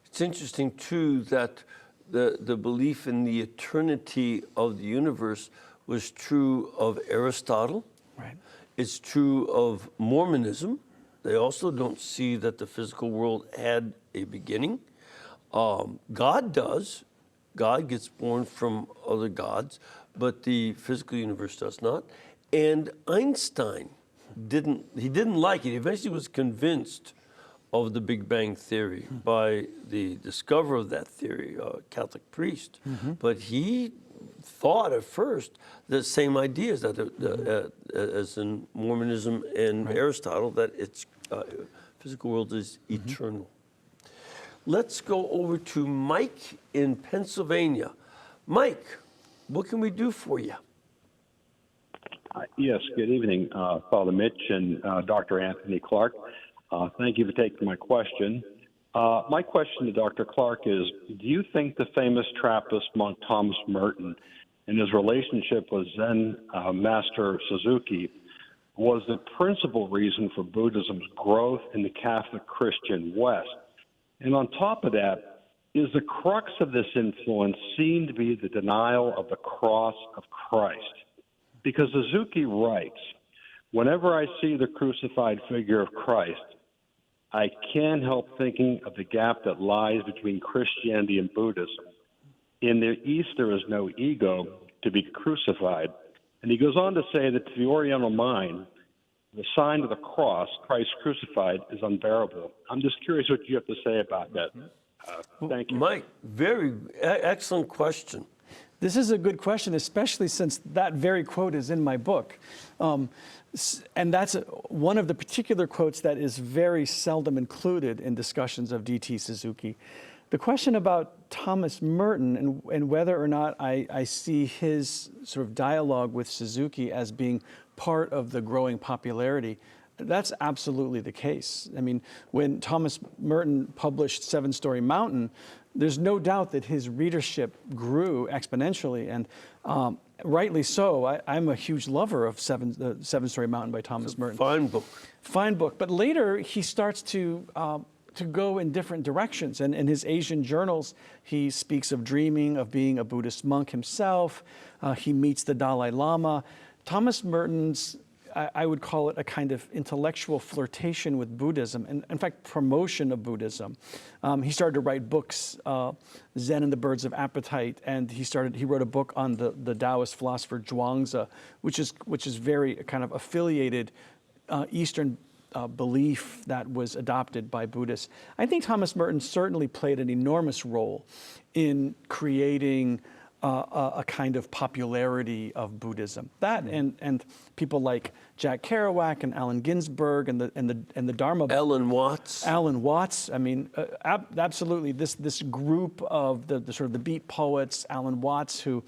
[SPEAKER 1] It's interesting, too, that the belief in the eternity of the universe was true of Aristotle.
[SPEAKER 2] Right.
[SPEAKER 1] It's true of Mormonism. They also don't see that the physical world had a beginning. God does. God gets born from other gods, but the physical universe does not. And Einstein didn't like it. He eventually was convinced of the Big Bang Theory by the discoverer of that theory, a Catholic priest. But he thought at first the same ideas that as in Mormonism and Aristotle, that its physical world is eternal. Let's go over to Mike in Pennsylvania. Mike, what can we do for you?
[SPEAKER 5] Yes, good evening, Father Mitch and Dr. Anthony Clark. Thank you for taking my question. My question to Dr. Clark is, do you think the famous Trappist monk Thomas Merton and his relationship with Zen Master Suzuki was the principal reason for Buddhism's growth in the Catholic Christian West? And on top of that, is the crux of this influence seen to be the denial of the cross of Christ? Because Suzuki writes, whenever I see the crucified figure of Christ, I can't help thinking of the gap that lies between Christianity and Buddhism. In the East, there is no ego to be crucified. And he goes on to say that to the Oriental mind, the sign of the cross, Christ crucified, is unbearable. I'm just curious what you have to say about that. Thank you.
[SPEAKER 1] Mike, very excellent question.
[SPEAKER 2] This is a good question, especially since that very quote is in my book. And that's one of the particular quotes that is very seldom included in discussions of D.T. Suzuki. The question about Thomas Merton and whether or not I see his sort of dialogue with Suzuki as being part of the growing popularity, that's absolutely the case. I mean, when Thomas Merton published Seven Storey Mountain, there's no doubt that his readership grew exponentially, and rightly so. I'm a huge lover of Seven Storey Mountain by Thomas Merton.
[SPEAKER 1] Fine book.
[SPEAKER 2] Fine book. But later, he starts to to go in different directions. And in his Asian journals, he speaks of dreaming of being a Buddhist monk himself. He meets the Dalai Lama. Thomas Merton's, I would call it a kind of intellectual flirtation with Buddhism, and in fact, promotion of Buddhism. He started to write books, Zen and the Birds of Appetite, and he wrote a book on the Taoist philosopher Zhuangzi, which is very kind of affiliated Eastern belief that was adopted by Buddhists. I think Thomas Merton certainly played an enormous role in creating a kind of popularity of Buddhism. That and people like Jack Kerouac and Allen Ginsberg and the Dharma.
[SPEAKER 1] Alan Watts.
[SPEAKER 2] Alan Watts. I mean, absolutely. This group of the sort of the beat poets. Alan Watts, who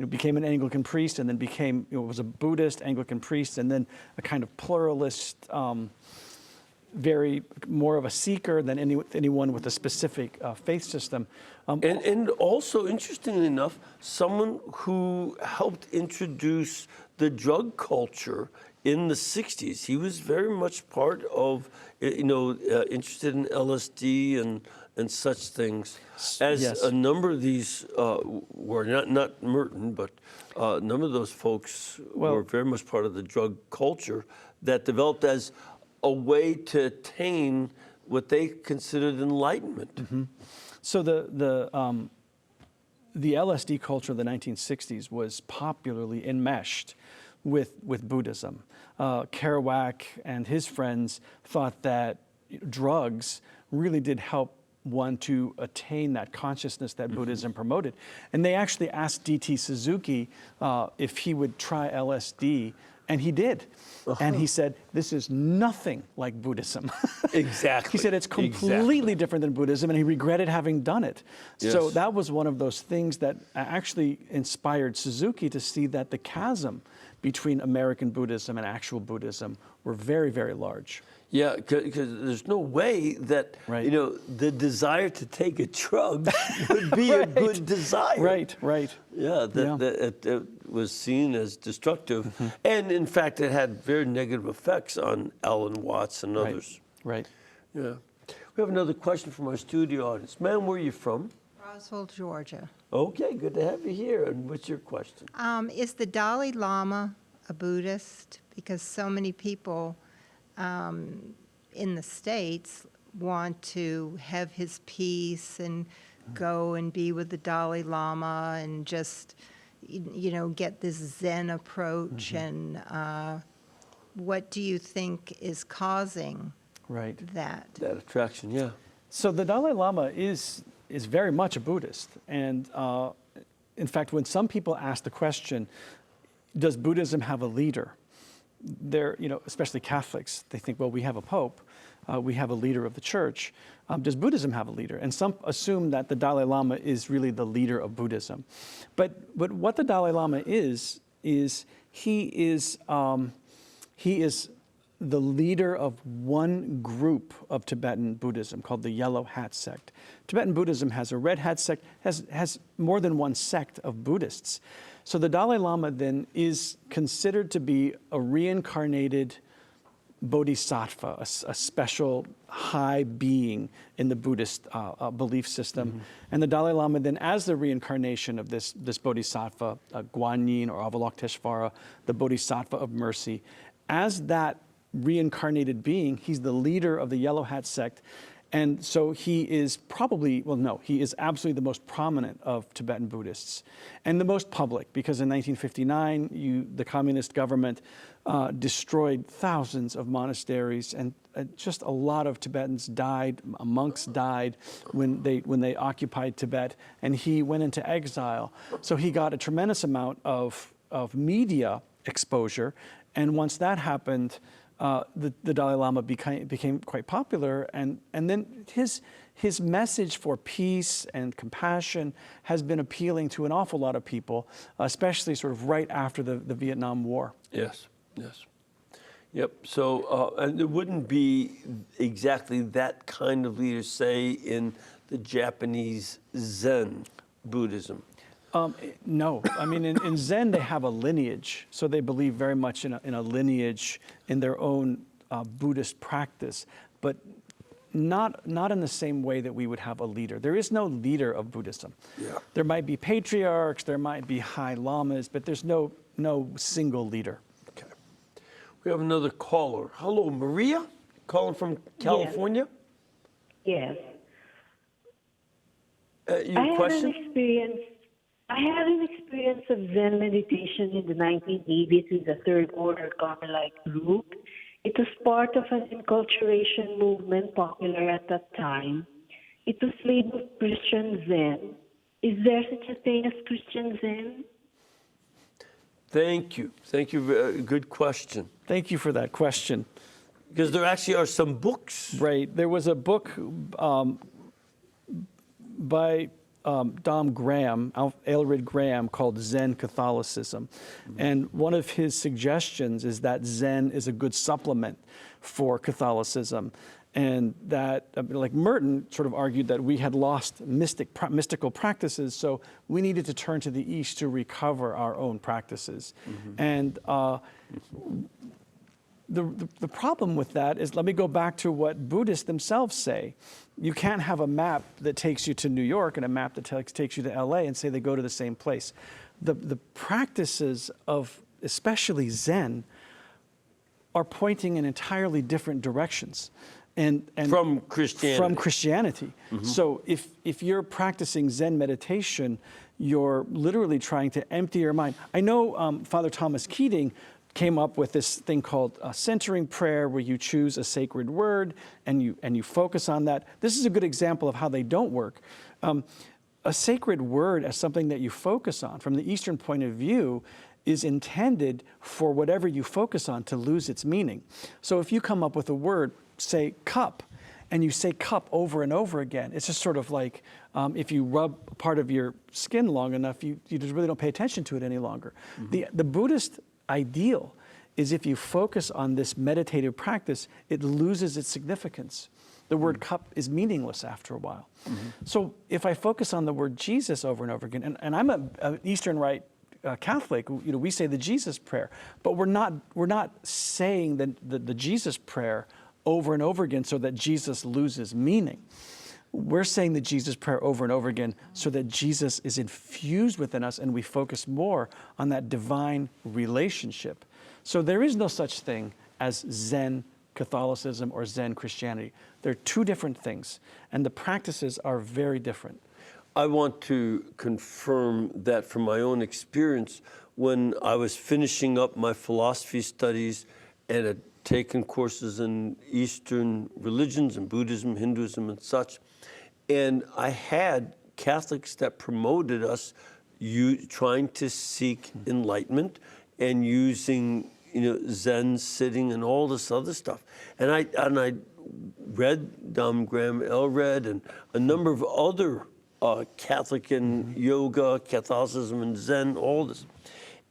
[SPEAKER 2] became an Anglican priest and then became was a Buddhist Anglican priest and then a kind of pluralist. Very more of a seeker than anyone with a specific faith system.
[SPEAKER 1] And also, interestingly enough, someone who helped introduce the drug culture in the 60s. He was very much part of, interested in LSD and such things, as
[SPEAKER 2] yes.
[SPEAKER 1] a number of these were, not Merton, but a number of those folks were very much part of the drug culture that developed as a way to attain what they considered enlightenment.
[SPEAKER 2] Mm-hmm. So the LSD culture of the 1960s was popularly enmeshed with Buddhism. Kerouac and his friends thought that drugs really did help one to attain that consciousness that Buddhism promoted. And they actually asked D.T. Suzuki if he would try LSD, and he did. And he said, this is nothing like Buddhism.
[SPEAKER 1] Exactly.
[SPEAKER 2] He said it's completely different than Buddhism, and he regretted having done it.
[SPEAKER 1] Yes.
[SPEAKER 2] So that was one of those things that actually inspired Suzuki to see that the chasm between American Buddhism and actual Buddhism were very, very large.
[SPEAKER 1] Yeah, because there's no way that,
[SPEAKER 2] Right.
[SPEAKER 1] The desire to take a drug would be a good desire.
[SPEAKER 2] Right.
[SPEAKER 1] Yeah, that it was seen as destructive. And in fact, it had very negative effects on Alan Watts and others.
[SPEAKER 2] Right.
[SPEAKER 1] Yeah. We have another question from our studio audience. Ma'am, where are you from?
[SPEAKER 6] Roswell, Georgia.
[SPEAKER 1] Okay, good to have you here. And what's your question?
[SPEAKER 6] Is the Dalai Lama a Buddhist? Because so many people in the States want to have his peace and go and be with the Dalai Lama and just, get this Zen approach. And what do you think is causing that?
[SPEAKER 1] That attraction, yeah.
[SPEAKER 2] So the Dalai Lama is very much a Buddhist. And in fact, when some people ask the question, does Buddhism have a leader? They're, especially Catholics, they think, well, we have a pope, we have a leader of the church. Does Buddhism have a leader? And some assume that the Dalai Lama is really the leader of Buddhism. But what the Dalai Lama is he is the leader of one group of Tibetan Buddhism called the Yellow Hat sect. Tibetan Buddhism has a Red Hat sect, has more than one sect of Buddhists. So the Dalai Lama then is considered to be a reincarnated bodhisattva, a special high being in the Buddhist belief system. And the Dalai Lama then, as the reincarnation of this bodhisattva, Guanyin or Avalokiteshvara, the bodhisattva of mercy, as that reincarnated being, he's the leader of the Yellow Hat sect. And so he is he is absolutely the most prominent of Tibetan Buddhists and the most public, because in 1959, the communist government destroyed thousands of monasteries, and just a lot of Tibetans died, monks died when they occupied Tibet, and he went into exile. So he got a tremendous amount of media exposure, and once that happened, the Dalai Lama became quite popular, and then his message for peace and compassion has been appealing to an awful lot of people, especially sort of right after the Vietnam War.
[SPEAKER 1] Yes. Yep. So, and there wouldn't be exactly that kind of leader, say, in the Japanese Zen Buddhism.
[SPEAKER 2] No, I mean, in Zen, they have a lineage, so they believe very much in a lineage in their own Buddhist practice. But not in the same way that we would have a leader. There is no leader of Buddhism.
[SPEAKER 1] Yeah.
[SPEAKER 2] There might be patriarchs, there might be high lamas, but there's no single leader.
[SPEAKER 1] Okay. We have another caller. Hello, Maria, calling from California.
[SPEAKER 7] Yes.
[SPEAKER 1] Your question?
[SPEAKER 7] I had an experience of Zen meditation in the 1980s with the Third Order Carmelite group. It was part of an enculturation movement popular at that time. It was labeled Christian Zen. Is there such a thing as Christian Zen?
[SPEAKER 1] Thank you. Thank you. Good question.
[SPEAKER 2] Thank you for that question.
[SPEAKER 1] Because there actually are some books.
[SPEAKER 2] Right. There was a book by Dom Graham, Aelred Graham, called Zen Catholicism. And one of his suggestions is that Zen is a good supplement for Catholicism. And that, like Merton sort of argued that we had lost mystical practices, so we needed to turn to the East to recover our own practices. And the problem with that is, let me go back to what Buddhists themselves say. You can't have a map that takes you to New York and a map that takes you to LA and say they go to the same place. The practices of especially Zen are pointing in entirely different directions. And
[SPEAKER 1] from Christianity.
[SPEAKER 2] From Christianity. So if you're practicing Zen meditation, you're literally trying to empty your mind. I know Father Thomas Keating came up with this thing called centering prayer, where you choose a sacred word and you focus on that. This is a good example of how they don't work. A sacred word as something that you focus on, from the Eastern point of view, is intended for whatever you focus on to lose its meaning. So if you come up with a word, say cup, and you say cup over and over again, it's just sort of like if you rub part of your skin long enough, you just really don't pay attention to it any longer. The Buddhist ideal is, if you focus on this meditative practice, it loses its significance. The word cup is meaningless after a while. So if I focus on the word Jesus over and over again, and I'm an Eastern Rite Catholic, we say the Jesus prayer, but we're not saying the Jesus prayer over and over again so that Jesus loses meaning. We're saying the Jesus prayer over and over again so that Jesus is infused within us and we focus more on that divine relationship. So there is no such thing as Zen Catholicism or Zen Christianity. They're two different things, and the practices are very different.
[SPEAKER 1] I want to confirm that from my own experience, when I was finishing up my philosophy studies and had taken courses in Eastern religions and Buddhism, Hinduism, and such, and I had Catholics that promoted us trying to seek enlightenment and using Zen sitting and all this other stuff. And I read Dom Graham Aelred and a number of other Catholic and yoga, Catholicism and Zen, all this.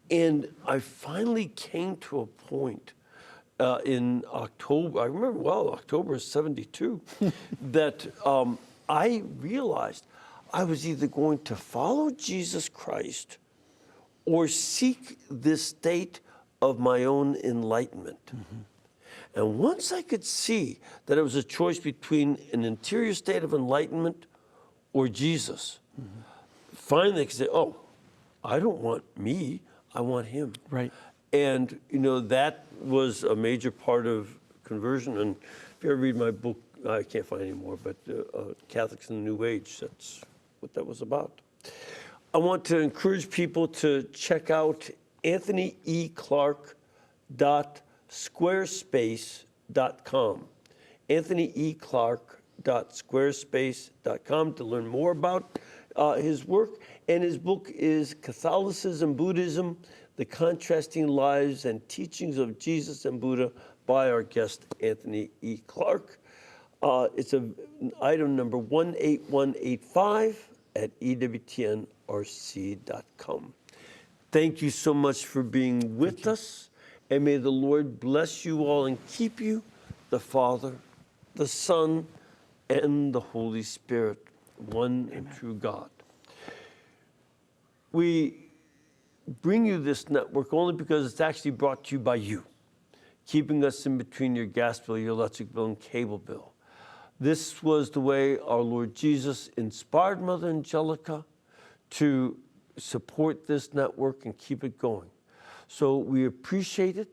[SPEAKER 1] And I finally came to a point in October, I remember well, October of '72, that I realized I was either going to follow Jesus Christ or seek this state of my own enlightenment. And once I could see that it was a choice between an interior state of enlightenment or Jesus, finally I could say, oh, I don't want me, I want him.
[SPEAKER 2] Right.
[SPEAKER 1] And that was a major part of conversion. And if you ever read my book, I can't find it anymore, but Catholics in the New Age, that's what that was about. I want to encourage people to check out anthonyeClark.squarespace.com. anthonyeClark.squarespace.com to learn more about his work. And his book is Catholicism, Buddhism, The Contrasting Lives and Teachings of Jesus and Buddha by our guest, Anthony E. Clark. It's item number 18185 at ewtnrc.com. Thank you so much for being with us, and may the Lord bless you all and keep you, the Father, the Son, and the Holy Spirit, one and true God. We bring you this network only because it's actually brought to you by you, keeping us in between your gas bill, your electric bill, and cable bill. This was the way our Lord Jesus inspired Mother Angelica to support this network and keep it going. So we appreciate it,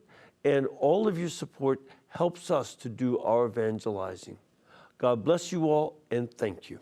[SPEAKER 1] and all of your support helps us to do our evangelizing. God bless you all, and thank you.